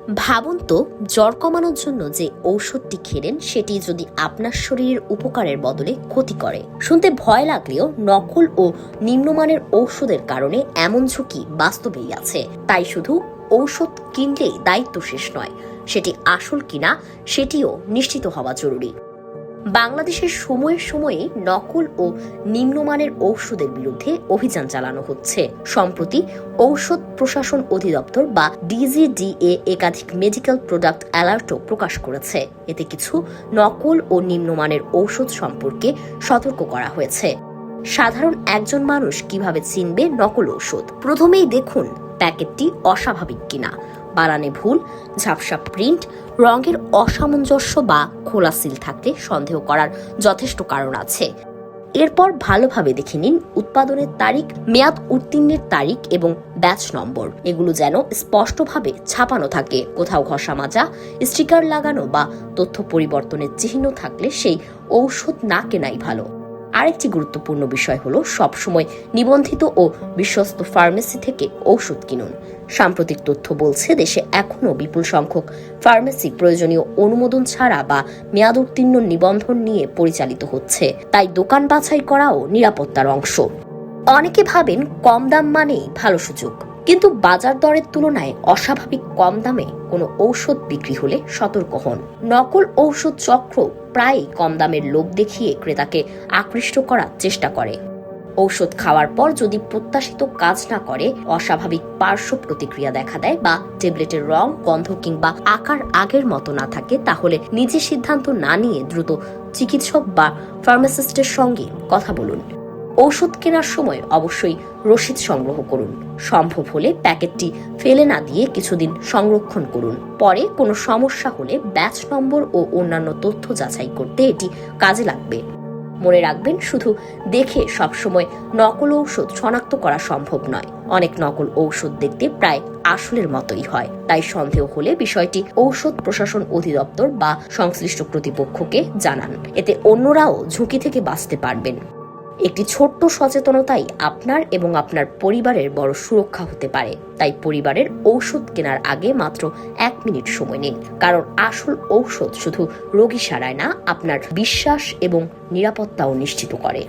ভাবুন তো, জ্বর কমানোর জন্য যে ঔষধটি খেলেন সেটি যদি আপনার শরীরের উপকারের বদলে ক্ষতি করে। শুনতে ভয় লাগলেও নকল ও নিম্নমানের ঔষধের কারণে এমন ঝুঁকি বাস্তবেই আছে। তাই শুধু ঔষধ কিনলেই দায়িত্ব শেষ নয়, সেটি আসল কিনা সেটিও নিশ্চিত হওয়া জরুরি। বাংলাদেশের সময়ে সময়ে নকল ও নিম্নমানের ঔষধের বিরুদ্ধে অভিযান চালানো হচ্ছে। সম্প্রতি ঔষধ প্রশাসন অধিদপ্তর বা ডিজিডিএ একাধিক মেডিকেল প্রোডাক্ট অ্যালার্টও প্রকাশ করেছে। এতে কিছু নকল ও নিম্নমানের ঔষধ সম্পর্কে সতর্ক করা হয়েছে। সাধারণ একজন মানুষ কিভাবে চিনবে নকল ঔষধ? প্রথমেই দেখুন প্যাকেটটি অস্বাভাবিক কিনা। বানানে ভুল, ঝাপসা প্রিন্ট, রঙের অসামঞ্জস্য বা খোলা সিল থাকলে সন্দেহ করার যথেষ্ট কারণ আছে। এরপর ভালোভাবে দেখে নিন উৎপাদনের তারিখ, মেয়াদ উত্তীর্ণের তারিখ এবং ব্যাচ নম্বর। এগুলো যেন স্পষ্টভাবে ছাপানো থাকে। কোথাও ঘষা মাজা, স্টিকার লাগানো বা তথ্য পরিবর্তনের চিহ্ন থাকলে সেই ঔষধ না কেনাই ভালো। আরেকটি গুরুত্বপূর্ণ বিষয় হলো সবসময় নিবন্ধিত ও বিশ্বস্ত ফার্মেসি থেকে ঔষধ কিনুন। সাম্প্রতিক তথ্য বলছে দেশে এখনো বিপুল সংখ্যক ফার্মেসি প্রয়োজনীয় অনুমোদন ছাড়া বা মেয়াদ উত্তীর্ণ নিবন্ধন নিয়ে পরিচালিত হচ্ছে। তাই দোকান বাছাই করাও নিরাপত্তার অংশ। অনেকে ভাবেন কম দাম মানেই ভালো সুযোগ, কিন্তু বাজার দরের তুলনায় অস্বাভাবিক কম দামে কোনো ঔষধ বিক্রি হলে সতর্ক হন। নকল ঔষধ চক্র প্রায়ই কম দামের লোভ দেখিয়ে ক্রেতাকে আকৃষ্ট করার চেষ্টা করে। ঔষধ খাওয়ার পর যদি প্রত্যাশিত কাজ না করে, অস্বাভাবিক পার্শ্ব প্রতিক্রিয়া দেখা দেয় বা ট্যাবলেটের রং, গন্ধ কিংবা আকার আগের মতো না থাকে, তাহলে নিজে সিদ্ধান্ত না নিয়ে দ্রুত চিকিৎসক বা ফার্মাসিস্টের সঙ্গে কথা বলুন। ঔষধ কেনার সময় অবশ্যই রসিদ সংগ্রহ করুন। সম্ভব হলে প্যাকেটটি ফেলে না দিয়ে কিছুদিন সংরক্ষণ করুন। পরে কোনো সমস্যা হলে ব্যাচ নম্বর ও অন্যান্য তথ্য যাচাই করতে এটি কাজে লাগবে। মনে রাখবেন, শুধু দেখে সবসময় নকল ঔষধ শনাক্ত করা সম্ভব নয়। অনেক নকল ঔষধ দেখতে প্রায় আসলের মতোই হয়। তাই সন্দেহ হলে বিষয়টি ঔষধ প্রশাসন অধিদপ্তর বা সংশ্লিষ্ট কর্তৃপক্ষকে জানান। এতে অন্যরাও ঝুঁকি থেকে বাঁচতে পারবেন। একটি ছোট্ট সচেতনতাই আপনার এবং আপনার পরিবারের বড় সুরক্ষা হতে পারে। তাই পরিবারের ঔষধ কেনার আগে মাত্র 1 মিনিট সময় নিন, কারণ আসল ঔষধ শুধু রোগী সারায় না, আপনার বিশ্বাস এবং নিরাপত্তাও নিশ্চিত করে।